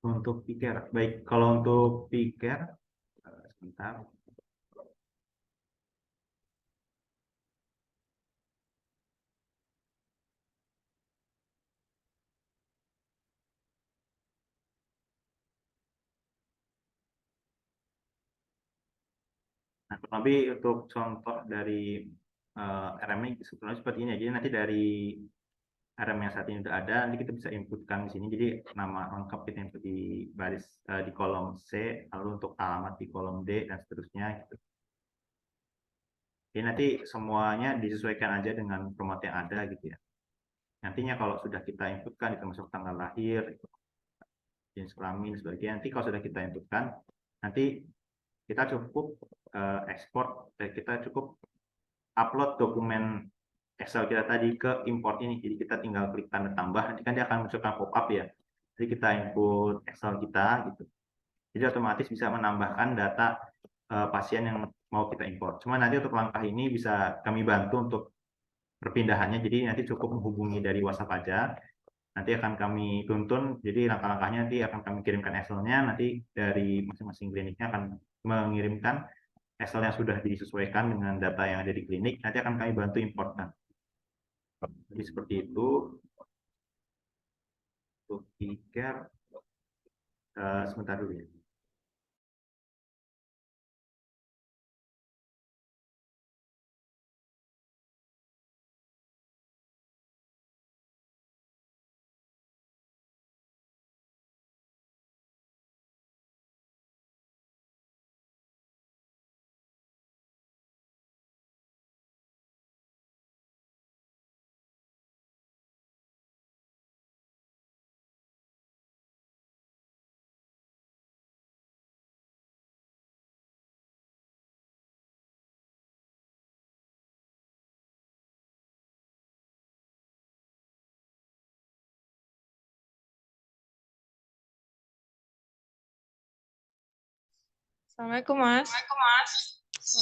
Speaker 1: Untuk piker, baik kalau untuk piker, sebentar. Nah, kurang lebih untuk contoh dari RM ini sebenarnya seperti ini. Jadi nanti dari RM yang saat ini sudah ada, nanti kita bisa inputkan di sini. Jadi nama lengkap kita input di di kolom C, lalu untuk alamat di kolom D dan seterusnya. Gitu. Jadi nanti semuanya disesuaikan aja dengan format yang ada gitu ya. Nantinya kalau sudah kita inputkan, itu masuk tanggal lahir, jenis kelamin, sebagainya. Nanti kalau sudah kita inputkan, nanti kita cukup ekspor, kita cukup upload dokumen Excel kita tadi ke import ini. Jadi kita tinggal klik tanda tambah, nanti kan dia akan munculkan pop-up ya. Jadi kita input Excel kita gitu. Jadi otomatis bisa menambahkan data pasien yang mau kita import. Cuma nanti untuk langkah ini bisa kami bantu untuk perpindahannya. Jadi nanti cukup menghubungi dari WhatsApp aja. nanti akan kami tuntun. Jadi langkah-langkahnya nanti akan kami kirimkan Excel-nya, nanti dari masing-masing kliniknya akan mengirimkan Excel yang sudah disesuaikan dengan data yang ada di klinik, nanti akan kami bantu importkan. Jadi seperti itu untuk e-care. Sebentar dulu ya.
Speaker 2: Assalamualaikum, Mas.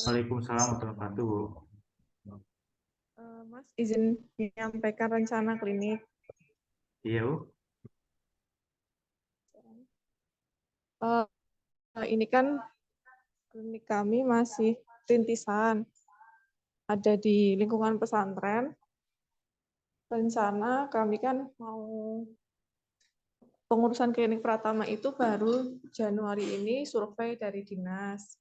Speaker 1: Waalaikumsalam warahmatullahi wabarakatuh, Bu.
Speaker 2: Mas, izin menyampaikan rencana klinik.
Speaker 1: Iya, Bu.
Speaker 2: Ini kan klinik kami masih rintisan, ada di lingkungan pesantren. Rencana kami kan mau pengurusan klinik Pratama itu baru Januari ini survei dari dinas.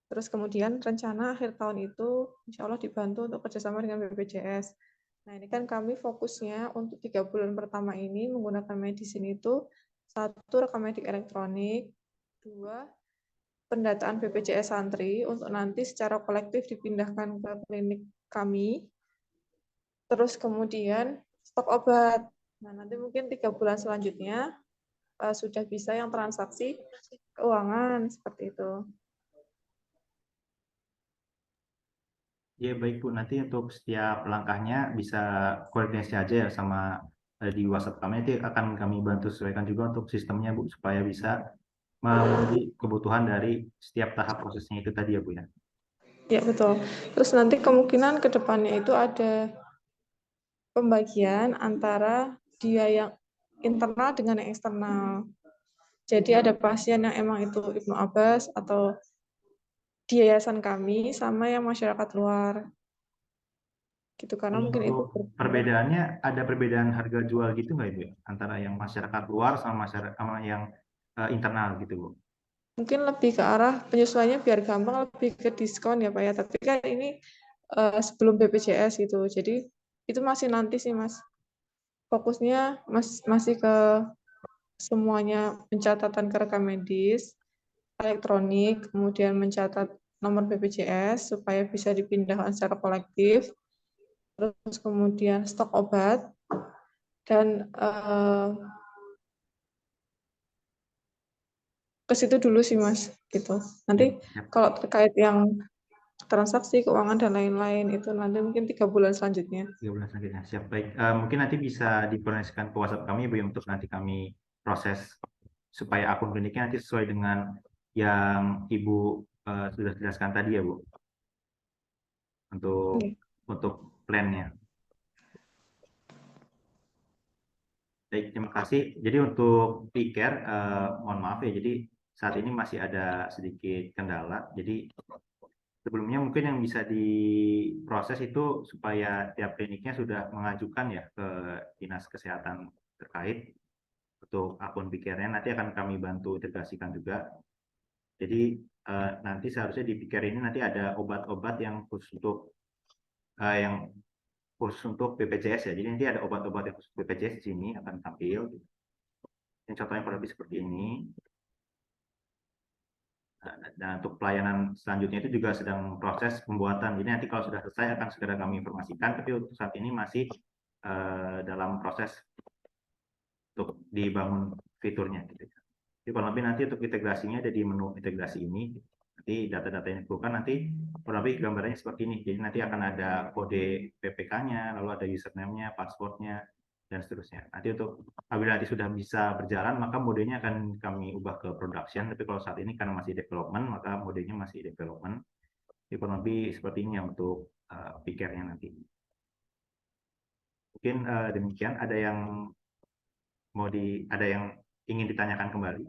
Speaker 2: Terus kemudian rencana akhir tahun itu insya Allah dibantu untuk kerjasama dengan BPJS. Nah ini kan kami fokusnya untuk 3 bulan pertama ini menggunakan medicine itu, 1 rekam medik elektronik, 2 pendataan BPJS santri untuk nanti secara kolektif dipindahkan ke klinik kami. Terus kemudian stok obat. Nah nanti mungkin 3 bulan selanjutnya sudah bisa yang transaksi keuangan seperti itu.
Speaker 1: Ya baik Bu, nanti untuk setiap langkahnya bisa koordinasi aja ya sama di WhatsApp kami. Nanti akan kami bantu sesuaikan juga untuk sistemnya Bu, supaya bisa memenuhi kebutuhan dari setiap tahap prosesnya itu tadi ya Bu ya.
Speaker 2: Ya betul. Terus nanti kemungkinan ke depannya itu ada pembagian antara dia yang internal dengan yang eksternal. Jadi ada pasien yang emang itu Ibnu Abbas atau di yayasan kami sama yang masyarakat luar. Gitu karena
Speaker 1: Kalau
Speaker 2: mungkin itu
Speaker 1: untuk perbedaannya, ada perbedaan harga jual gitu nggak Ibu ya? Antara yang masyarakat luar sama masyarakat sama yang internal gitu Bu.
Speaker 2: mungkin lebih ke arah penyesuaiannya biar gampang, lebih ke diskon ya Pak ya. Tapi kan ini sebelum BPJS gitu. Jadi itu masih nanti sih Mas. Fokusnya masih ke semuanya pencatatan ke rekam medis, elektronik, kemudian mencatat nomor BPJS supaya bisa dipindahkan secara kolektif, terus kemudian stok obat, dan ke situ dulu sih Mas, gitu. Nanti
Speaker 1: Ya,
Speaker 2: kalau terkait yang transaksi, keuangan, dan lain-lain, itu nanti mungkin 3 bulan selanjutnya.
Speaker 1: 3 bulan selanjutnya siap baik. Mungkin nanti bisa dikoordinasikan ke WhatsApp kami Bu ya, untuk nanti kami proses supaya akun kliniknya nanti sesuai dengan yang Ibu sudah jelaskan tadi ya Bu, untuk
Speaker 2: Oke.
Speaker 1: plannya. Baik, terima kasih. Jadi untuk e-care, mohon maaf ya, jadi saat ini masih ada sedikit kendala. Jadi sebelumnya mungkin yang bisa diproses itu supaya tiap kliniknya sudah mengajukan ya ke Dinas Kesehatan terkait untuk akun e-care-nya, nanti akan kami bantu integrasikan juga. Jadi nanti seharusnya di e-care ini nanti ada obat-obat yang khusus untuk BPJS ya. Jadi nanti ada obat-obat yang khusus BPJS di sini akan tampil. Ini contohnya kurang lebih seperti ini. Dan untuk pelayanan selanjutnya itu juga sedang proses pembuatan. Jadi nanti kalau sudah selesai akan segera kami informasikan. Tapi untuk saat ini masih dalam proses untuk dibangun fiturnya. Gitu. Jadi kurang lebih nanti untuk integrasinya ada di menu integrasi ini. Nanti data-data yang diperlukan nanti kurang lebih gambarannya seperti ini. Jadi nanti akan ada kode PPK-nya, lalu ada username-nya, password-nya, dan seterusnya. Nanti untuk apabila nanti sudah bisa berjalan, maka modenya akan kami ubah ke production. Tapi kalau saat ini karena masih development, maka modenya masih development. Jadi kurang lebih seperti ini ya untuk pikirnya nanti. Mungkin demikian. Ada yang ada yang ingin ditanyakan kembali?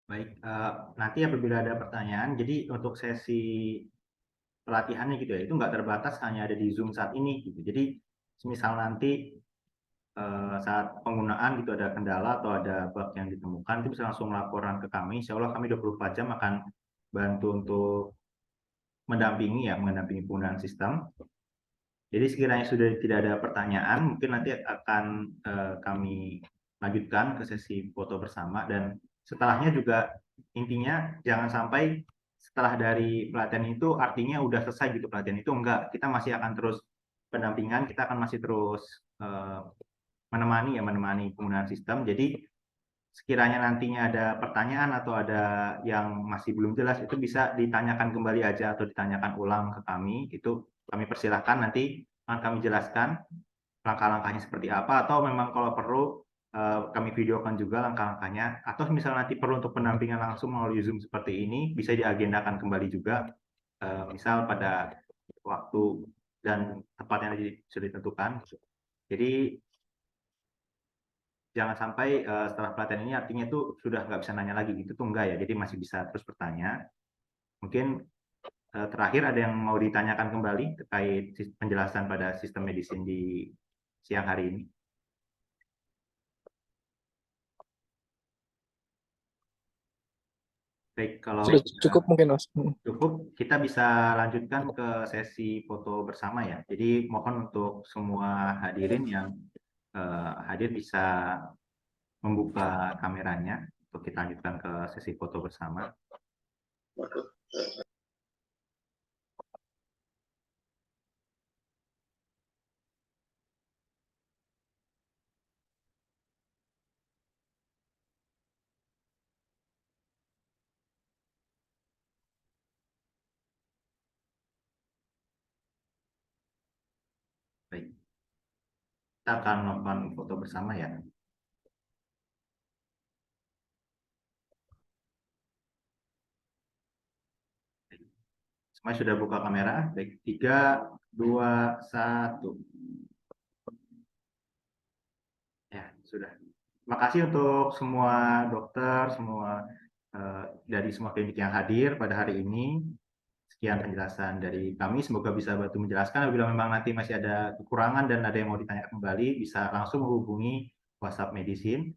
Speaker 1: Baik, nanti apabila ada pertanyaan, jadi untuk sesi pelatihannya gitu ya, itu nggak terbatas hanya ada di Zoom saat ini gitu. Jadi semisal nanti saat penggunaan gitu ada kendala atau ada bug yang ditemukan, itu bisa langsung laporan ke kami. Insya Allah kami 24 jam akan bantu untuk mendampingi penggunaan sistem. Jadi sekiranya sudah tidak ada pertanyaan, mungkin nanti akan kami lanjutkan ke sesi foto bersama, dan setelahnya juga intinya jangan sampai setelah dari pelatihan itu artinya udah selesai gitu pelatihan itu, enggak. Kita masih akan terus pendampingan, kita akan masih terus menemani penggunaan sistem. Jadi sekiranya nantinya ada pertanyaan atau ada yang masih belum jelas, itu bisa ditanyakan kembali aja atau ditanyakan ulang ke kami. Itu kami persilahkan, nanti akan kami jelaskan langkah-langkahnya seperti apa, atau memang kalau perlu kami videokan juga langkah-langkahnya, atau misalnya nanti perlu untuk pendampingan langsung melalui Zoom seperti ini, bisa diagendakan kembali juga, misal pada waktu dan tempat yang sudah ditentukan. Jadi jangan sampai setelah pelatihan ini artinya itu sudah nggak bisa nanya lagi gitu tuh, enggak ya. Jadi masih bisa terus bertanya. Mungkin terakhir ada yang mau ditanyakan kembali terkait penjelasan pada sistem medicine di siang hari ini? Baik, kalau
Speaker 4: Sudah cukup mungkin, Mas.
Speaker 1: cukup, kita bisa lanjutkan ke sesi foto bersama ya. Jadi mohon untuk semua hadirin yang hadir bisa membuka kameranya untuk kita lanjutkan ke sesi foto bersama. Baik, kita akan melakukan foto bersama ya. Semua sudah buka kamera? Baik, 3, 2, 1. Ya, sudah. Terima kasih untuk semua dokter, semua dari semua klinik yang hadir pada hari ini. Sekian penjelasan dari kami, semoga bisa bantu menjelaskan. Apabila memang nanti masih ada kekurangan dan ada yang mau ditanyakan kembali, bisa langsung menghubungi WhatsApp Medicine.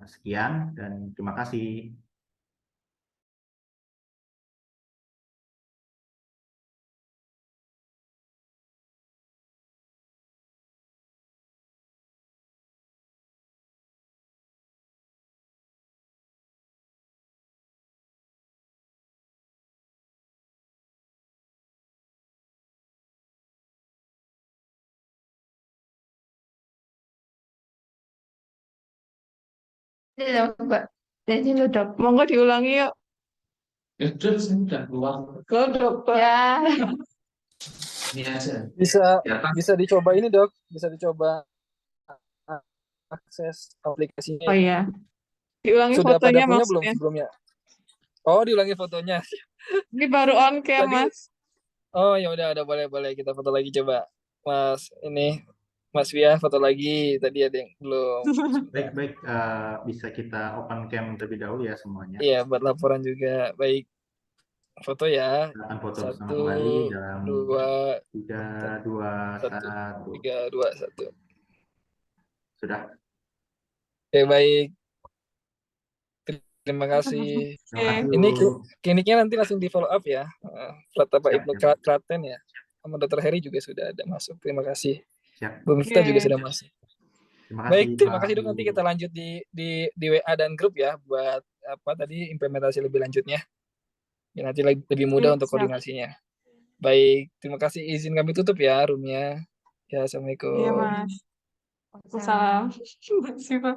Speaker 1: Sekian dan terima kasih.
Speaker 2: Iya, Mbak. Jadi lo dok, monggo diulangi yuk.
Speaker 5: Itu sudah keluar.
Speaker 2: Lo dok, Pak. Ya.
Speaker 5: Ini aja.
Speaker 4: Bisa dicoba ini, Dok. Bisa dicoba akses aplikasinya.
Speaker 2: Oh iya. Diulangi
Speaker 4: Sudah pada
Speaker 2: fotonya
Speaker 4: punya belum
Speaker 2: maksudnya.
Speaker 4: sebelumnya? Oh, diulangi fotonya.
Speaker 2: Ini baru on cam,
Speaker 4: Tadi-
Speaker 2: Mas.
Speaker 4: Oh, ya udah boleh kita foto lagi coba. Mas, ini Mas Wia foto lagi. Tadi ada yang belum.
Speaker 1: Baik, bisa kita open cam terlebih dahulu ya semuanya.
Speaker 4: Iya, buat laporan juga. Baik. Foto ya.
Speaker 1: Silakan foto bersama
Speaker 4: Satu,
Speaker 1: kembali dalam
Speaker 4: dua,
Speaker 1: 3, 2,
Speaker 4: satu.
Speaker 1: 1.
Speaker 4: 3, 2, 1.
Speaker 1: Sudah.
Speaker 4: Oke, baik. Terima kasih.
Speaker 1: Terima kasih.
Speaker 4: Ini
Speaker 1: Bu.
Speaker 4: kliniknya nanti langsung di follow up ya. Bapak
Speaker 1: Siap,
Speaker 4: Ibnu
Speaker 1: siap.
Speaker 4: Kraten ya. Sama Dr. Heri juga sudah ada masuk. Terima kasih.
Speaker 1: Siap.
Speaker 4: Bu Miftah juga
Speaker 2: Oke.
Speaker 4: sudah masuk.
Speaker 1: Terima kasih.
Speaker 4: Baik, terima
Speaker 1: Pak.
Speaker 4: kasih dok. Nanti kita lanjut di WA dan grup ya buat apa tadi implementasi lebih lanjutnya. Ya, nanti lebih mudah untuk
Speaker 2: Siap.
Speaker 4: koordinasinya. Baik, terima kasih. Izin kami tutup ya roomnya. Ya, assalamualaikum.
Speaker 2: Iya, Mas. Waalaikumsalam. Makasih, Pak.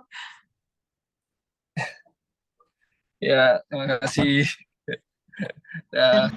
Speaker 4: Ya, terima kasih. Ya.